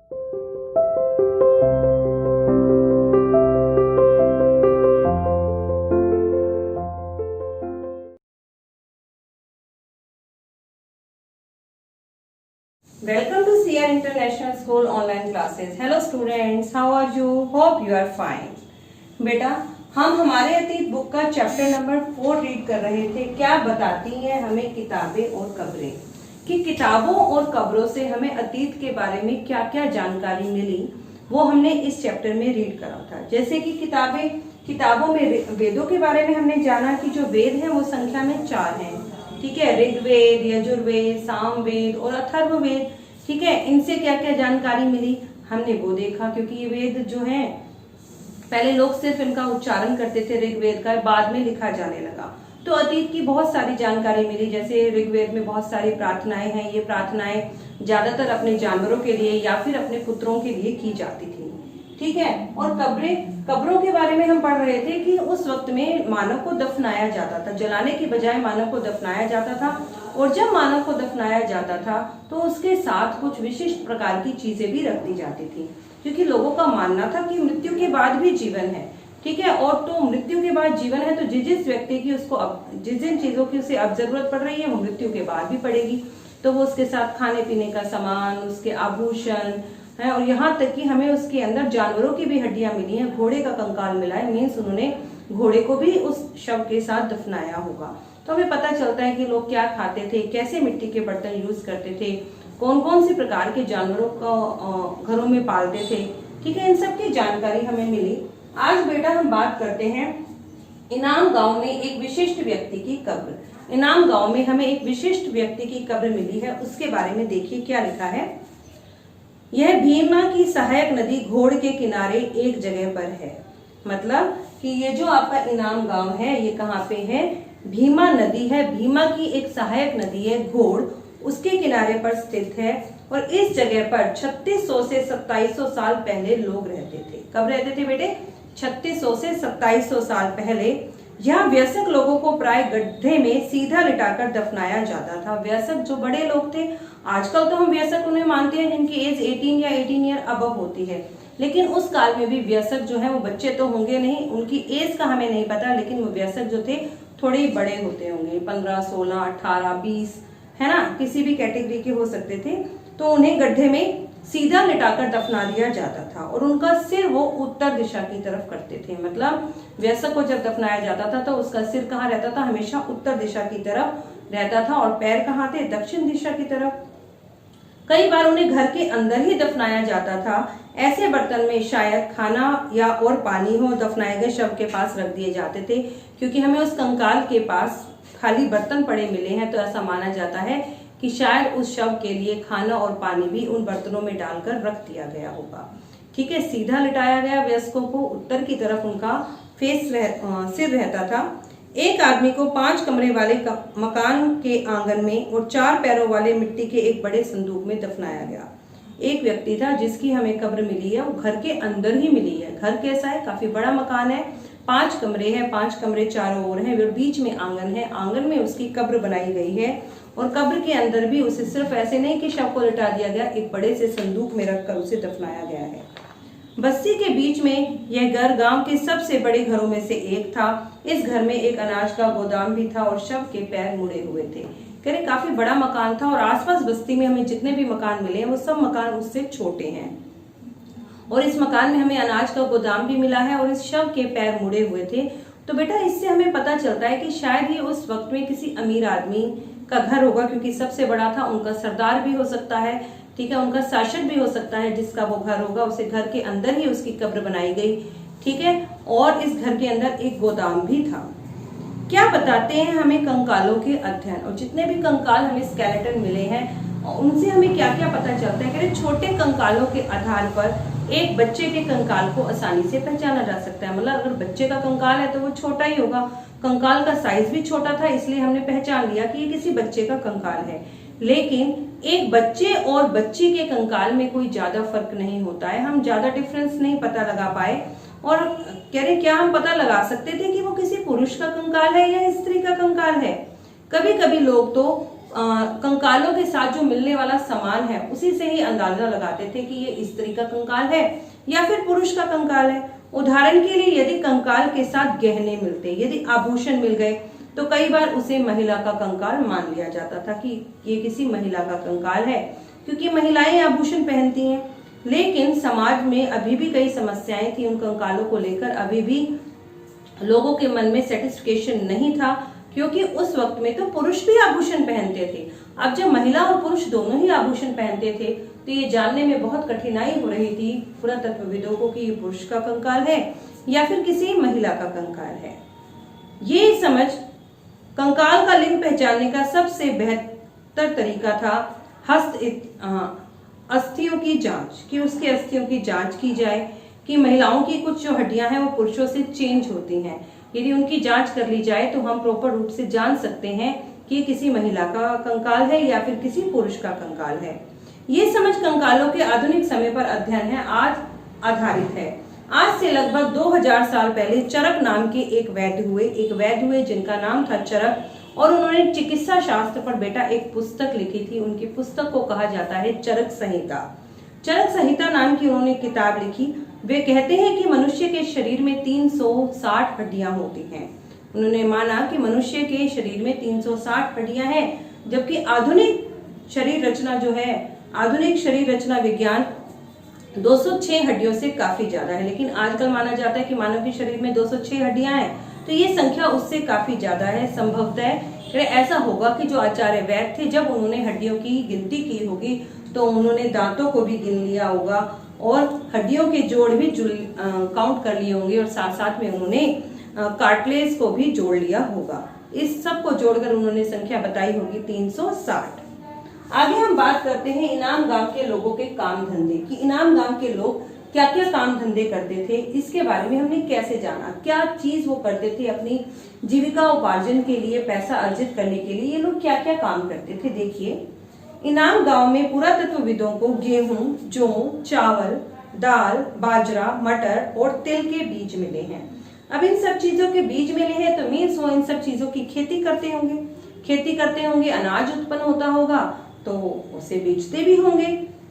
Welcome to CR International School online classes. Hello students, how are you? Hope you are fine. बेटा, हम हमारे अतीत book का chapter number 4 read कर रहे थे। क्या बताती हैं हमें किताबें और कब्रें, कि किताबों और कब्रों से हमें अतीत के बारे में क्या क्या जानकारी मिली, वो हमने इस चैप्टर में रीड करा था। जैसे कि किताबों में वेदों के बारे में हमने जाना कि जो वेद है वो संख्या में 4 हैं। ठीक है, ऋग्वेद, यजुर्वेद, सामवेद और अथर्ववेद। ठीक है, इनसे क्या क्या जानकारी मिली हमने वो देखा, क्योंकि ये वेद जो हैं पहले लोग सिर्फ इनका उच्चारण करते थे ऋग्वेद का, बाद में लिखा जाने लगा। तो अतीत की बहुत सारी जानकारी मिली। जैसे ऋग्वेद में बहुत सारी प्रार्थनाएं हैं, ये प्रार्थनाएं ज्यादातर अपने जानवरों के लिए या फिर अपने पुत्रों के लिए की जाती थी। ठीक है, और कब्रों के बारे में हम पढ़ रहे थे कि उस वक्त में मानव को दफनाया जाता था, जलाने की बजाय मानव को दफनाया जाता था। और जब मानव को दफनाया जाता था तो उसके साथ कुछ विशिष्ट प्रकार की चीजें भी रख दी जाती थी, क्योंकि लोगों का मानना था कि मृत्यु के बाद भी जीवन है। ठीक है, और तो मृत्यु के बाद जीवन है, तो जिस व्यक्ति की उसको जिन चीजों की उसे अब जरूरत पड़ रही है वो मृत्यु के बाद भी पड़ेगी। तो वो उसके साथ खाने पीने का सामान, उसके आभूषण है, और यहाँ तक कि हमें उसके अंदर जानवरों की भी हड्डियां मिली हैं। घोड़े का कंकाल मिला है, मीन्स उन्होंने घोड़े को भी उस शव के साथ दफनाया होगा। तो हमें पता चलता है कि लोग क्या खाते थे, कैसे मिट्टी के बर्तन यूज करते थे, कौन कौन से प्रकार के जानवरों को घरों में पालते थे। ठीक है, इन सब की जानकारी हमें मिली। आज बेटा हम बात करते हैं इनाम गांव में एक विशिष्ट व्यक्ति की कब्र। इनाम गांव में हमें एक विशिष्ट व्यक्ति की कब्र मिली है, उसके बारे में देखिए क्या लिखा है। यह भीमा की सहायक नदी घोड़ के किनारे एक जगह पर है। मतलब कि ये जो आपका इनाम गांव है ये कहाँ पे है, भीमा नदी है। भीमा की एक सहायक नदी है घोड़, उसके किनारे पर स्थित है। और इस जगह पर 3600 से 2700 साल पहले लोग रहते थे। कब रहते थे बेटे? 3600 से 2700 साल पहले। यहाँ वयस्क लोगों को प्राय गड्ढे में सीधा लिटाकर दफनाया जाता था। वयस्क जो बड़े लोग थे, आजकल तो हम वयस्क उन्हें मानते हैं जिनकी एज 18 या 18 ईयर अबव होती है, लेकिन उस काल में भी वयस्क जो है वो बच्चे तो होंगे नहीं, उनकी एज का हमें नहीं पता, लेकिन वो वयस्क जो थे थोड़े ही बड़े होते होंगे, 15, 16, 18, 20, है ना, किसी भी कैटेगरी के हो सकते थे। तो उन्हें गड्ढे में सीधा लिटाकर दफना दिया जाता था और उनका सिर वो उत्तर दिशा की तरफ करते थे। मतलब वयस्क को जब दफनाया जाता था तो उसका सिर कहाँ रहता था? हमेशा उत्तर दिशा की तरफ रहता था, और पैर कहाँ थे? दक्षिण दिशा की तरफ। कई बार उन्हें घर के अंदर ही दफनाया जाता था। ऐसे बर्तन में शायद खाना या और पानी हो, दफनाए गए शव के पास रख दिए जाते थे, क्योंकि हमें उस कंकाल के पास खाली बर्तन पड़े मिले हैं, तो ऐसा माना जाता है कि शायद उस शव के लिए खाना और पानी भी उन बर्तनों में डालकर रख दिया गया होगा। ठीक है, सीधा लिटाया गया वयस्कों को, उत्तर की तरफ उनका सिर रहता था। एक आदमी को 5 कमरे वाले मकान के आंगन में और 4 पैरों वाले मिट्टी के एक बड़े संदूक में दफनाया गया। एक व्यक्ति था जिसकी हमें कब्र मिली है, वो घर के अंदर ही मिली है। घर कैसा है? काफी बड़ा मकान है, 5 कमरे हैं, 5 कमरे चारों ओर हैं, बीच में आंगन है, आंगन में उसकी कब्र बनाई गई है। और कब्र के अंदर भी उसे सिर्फ ऐसे नहीं कि शव को लिटा दिया गया, एक बड़े से संदूक में रखकर उसे दफनाया गया है। बस्ती के बीच में यह घर गांव के सबसे बड़े घरों में से एक था। इस घर में एक अनाज का गोदाम भी था और शव के पैर मुड़े हुए थे। कह रहे काफी बड़ा मकान था, और आसपास बस्ती में हमें जितने भी मकान मिले हैं वो सब मकान उससे छोटे हैं। और इस मकान में हमें अनाज का गोदाम भी मिला है और इस शव के पैर मुड़े हुए थे। तो बेटा इससे हमें पता चलता है कि शायद ये उस वक्त में किसी अमीर आदमी का घर होगा, क्योंकि सबसे बड़ा था, उनका सरदार भी हो सकता है। ठीक है, उनका शासक भी हो सकता है जिसका वो घर होगा, उसे घर के अंदर ही उसकी कब्र बनाई गई। ठीक है, और इस घर के अंदर एक गोदाम भी था। क्या बताते हैं हमें कंकालों के अध्ययन, और जितने भी कंकाल हमें स्केलेटन मिले हैं उनसे हमें क्या क्या पता चलता है। कह रहे छोटे कंकालों के आधार पर एक बच्चे के कंकाल को आसानी से पहचाना जा सकता है। मतलब अगर बच्चे का कंकाल है तो वो छोटा ही होगा, कंकाल का साइज भी छोटा था, इसलिए हमने पहचान लिया कि ये किसी बच्चे का कंकाल है। लेकिन एक बच्चे और बच्ची के कंकाल में कोई ज्यादा फर्क नहीं होता है, हम ज्यादा डिफरेंस नहीं पता लगा पाए। और कह रहे क्या हम पता लगा सकते थे कि वो किसी पुरुष का कंकाल है या स्त्री का कंकाल है? कभी कभी लोग तो कंकालों के साथ जो मिलने वाला सामान है उसी से ही अंदाजा लगाते थे कि ये स्त्री का कंकाल है या फिर पुरुष का कंकाल है। उदाहरण के लिए यदि कंकाल के साथ गहने मिलते, यदि आभूषण मिल गए, तो कई बार उसे महिला का कंकाल मान लिया जाता था कि ये किसी महिला का कंकाल है, क्योंकि महिलाएं आभूषण पहनती हैं। लेकिन समाज में अभी भी कई समस्याएं थी उन कंकालों को लेकर, अभी भी लोगों के मन में सेटिस्फिकेशन नहीं था, क्योंकि उस वक्त में तो पुरुष भी आभूषण पहनते थे। अब जब महिला और पुरुष दोनों ही आभूषण पहनते थे तो ये जानने में बहुत कठिनाई हो रही थी पुरातत्वविदों को कि ये पुरुष का कंकाल है या फिर किसी महिला का कंकाल है। ये समझ कंकाल का लिंग पहचानने का सबसे बेहतर तरीका था अस्थियों की जांच, कि उसके अस्थियों की जांच की जाए कि महिलाओं की कुछ जो हड्डियां हैं वो पुरुषों से चेंज होती हैं। यदि उनकी जांच कर ली जाए तो हम प्रॉपर रूप से जान सकते हैं कि किसी महिला का कंकाल है या फिर किसी पुरुष का कंकाल है। ये समझ कंकालों के आधुनिक समय पर अध्ययन है आज आधारित है। आज से लगभग 2000 साल पहले चरक नाम के एक वैद्य हुए जिनका नाम था चरक, और उन्होंने चिकित्सा शास्त्र पर बेटा एक पुस्तक लिखी थी। उनकी पुस्तक को कहा जाता है चरक संहिता। चरक संहिता नाम की उन्होंने किताब लिखी। वे कहते हैं कि मनुष्य के शरीर में 360 हड्डियां होती हैं। उन्होंने माना कि मनुष्य के शरीर में 360 हड्डियां हैं, जबकि आधुनिक शरीर रचना जो है, आधुनिक शरीर रचना विज्ञान 206 हड्डियों से काफी ज्यादा है। लेकिन आजकल माना जाता है कि मानव के शरीर में 206 हड्डियां हैं, तो ये संख्या उससे काफी ज्यादा है। संभवतः ऐसा होगा कि जो आचार्य वैद्य थे, जब उन्होंने हड्डियों की गिनती की होगी तो उन्होंने दांतों को भी गिन लिया होगा और हड्डियों के जोड़ भी काउंट कर लिए होंगे, और साथ साथ में उन्होंने कार्टिलेज को भी जोड़ लिया होगा। इस सब को जोड़कर उन्होंने संख्या बताई होगी 360। आगे हम बात करते हैं इनाम गांव के लोगों के काम धंधे की। इनाम गांव के लोग क्या क्या काम धंधे करते थे, इसके बारे में हमने कैसे जाना, क्या चीज वो करते थे अपनी जीविका उपार्जन के लिए, पैसा अर्जित करने के लिए, ये लोग क्या क्या काम करते थे। देखिए, इनाम गांव में पुरातत्वविदों को गेहूं, जौ, चावल, दाल, बाजरा, मटर और तिल के बीज मिले हैं। अब इन सब चीजों के बीज मिले हैं तो मीन्स वो इन सब चीजों की खेती करते होंगे, अनाज उत्पन्न होता होगा तो उसे बेचते भी होंगे।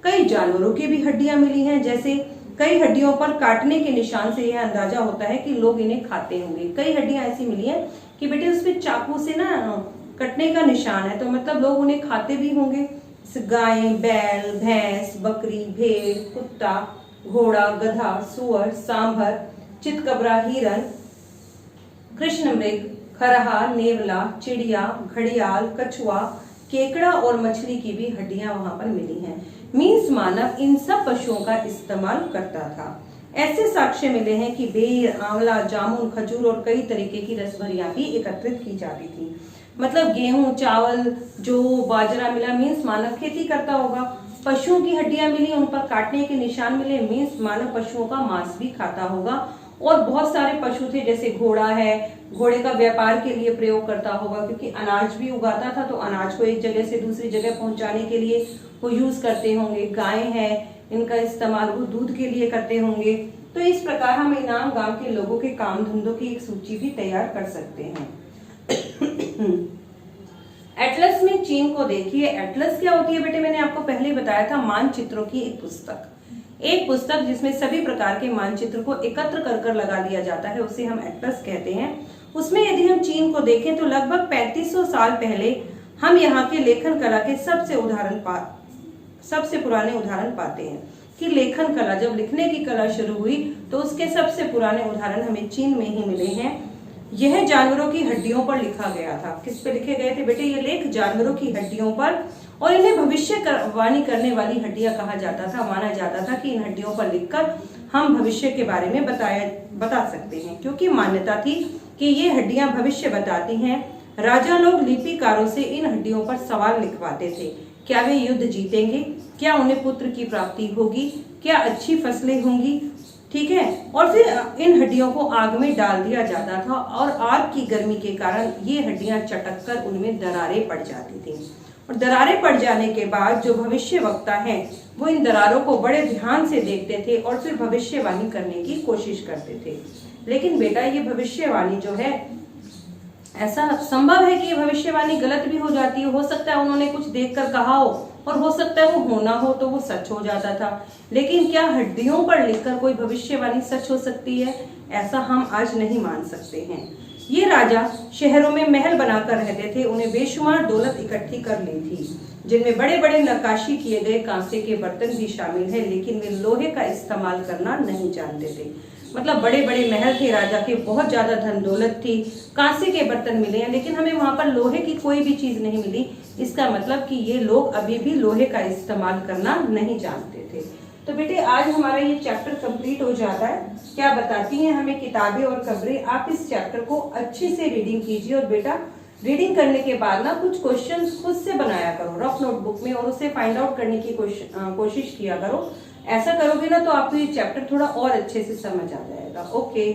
कई जानवरों की भी हड्डियां मिली हैं, जैसे कई हड्डियों पर काटने के निशान से यह अंदाजा होता है कि लोग इन्हें खाते होंगे। कई हड्डियां ऐसी मिली हैं कि बेटे उस पे चाकू से ना कटने का निशान है, तो मतलब लोग उन्हें खाते भी होंगे। गाय, बैल, भैंस, बकरी, भेड़, कुत्ता, घोड़ा, गधा, सुअर, सांभर, चितकबरा, हिरन, कृष्ण मृग, खरहा, नेवला, चिड़िया, घड़ियाल, कछुआ, केकड़ा और मछली की भी हड्डियां वहां पर मिली हैं। मीन्स मानव इन सब पशुओं का इस्तेमाल करता था। ऐसे साक्ष्य मिले हैं कि बेर, आंवला, जामुन, खजूर और कई तरीके की रसभरियां भी एकत्रित की जाती थी। मतलब गेहूं, चावल, जो बाजरा मिला, मीन्स मानव खेती करता होगा। पशुओं की हड्डियां मिली, उन पर काटने के निशान मिले, मीन्स मानव पशुओं का मांस भी खाता होगा। और बहुत सारे पशु थे, जैसे घोड़ा है, घोड़े का व्यापार के लिए प्रयोग करता होगा, क्योंकि अनाज भी उगाता था, तो अनाज को एक जगह से दूसरी जगह पहुंचाने के लिए वो यूज करते होंगे। गाय है, इनका इस्तेमाल वो दूध के लिए करते होंगे। तो इस प्रकार हम इनाम गांव के लोगों के काम धंधों की एक सूची भी तैयार कर सकते हैं। एटलस में चीन को देखिए। एटलस क्या होती है बेटे, मैंने आपको पहले ही बताया था, मानचित्रों की एक पुस्तक जिसमें सभी प्रकार के मानचित्र को एकत्र कर लगा दिया जाता है, उसे हम एटलस कहते हैं। उसमें यदि हम चीन को देखें तो लगभग 3500 साल पहले हम यहाँ के लेखन कला के सबसे पुराने उदाहरण पाते हैं कि लेखन कला, जब लिखने की कला शुरू हुई तो उसके सबसे पुराने उदाहरण हमें चीन में ही मिले हैं। यह जानवरों की हड्डियों पर लिखा गया था। किस पे लिखे गए थे बेटे? ये लेख जानवरों की हड्डियों पर, और इन्हें भविष्यवाणी करने वाली हड्डियां कहा जाता था। माना जाता था कि इन हड्डियों पर लिखकर हम भविष्य के बारे में बता सकते हैं, क्योंकि मान्यता थी कि ये हड्डियां भविष्य बताती हैं। राजा लोग लिपिकारों से इन हड्डियों पर सवाल लिखवाते थे। क्या वे युद्ध जीतेंगे? क्या उन्हें पुत्र की प्राप्ति होगी? क्या अच्छी फसलें होंगी? ठीक है। और फिर इन हड्डियों को आग में डाल दिया जाता था, और आग की गर्मी के कारण ये हड्डियां चटक कर उनमें दरारें पड़ जाती थी। और दरारें पड़ जाने के बाद जो भविष्य वक्ता है वो इन दरारों को बड़े ध्यान से देखते थे और फिर भविष्यवाणी करने की कोशिश करते थे। लेकिन बेटा, ये भविष्यवाणी जो है ऐसा संभव है कि ये भविष्यवाणी गलत भी हो जाती है। हो सकता है उन्होंने कुछ देखकर कहा हो और हो सकता है वो होना हो तो वो सच हो जाता था। लेकिन क्या हड्डियों पर लिखकर कोई भविष्यवाणी सच हो सकती है? ऐसा हम आज नहीं मान सकते हैं। ये राजा शहरों में महल बनाकर रहते थे। उन्हें बेशुमार दौलत इकट्ठी कर ली थी, जिनमें बड़े बड़े नक्काशी किए गए कांसे के बर्तन भी शामिल है, लेकिन वे लोहे का इस्तेमाल करना नहीं जानते थे। मतलब बड़े बड़े महल थे राजा के, बहुत ज्यादा धन दौलत थी, कांसे के बर्तन मिले हैं, लेकिन हमें वहां पर लोहे की कोई भी चीज नहीं मिली। इसका मतलब कि ये लोग अभी भी लोहे का इस्तेमाल करना नहीं जानते थे। तो बेटे आज हमारा ये चैप्टर कंप्लीट हो जाता है। क्या बताती हैं हमें किताबें और खबरें। आप इस चैप्टर को अच्छे से रीडिंग कीजिए और बेटा रीडिंग करने के बाद ना कुछ क्वेश्चंस खुद से बनाया करो रफ नोटबुक में और उसे फाइंड आउट करने की कोशिश किया करो। ऐसा करोगे ना तो आपको ये चैप्टर थोड़ा और अच्छे से समझ आ जाएगा। ओके।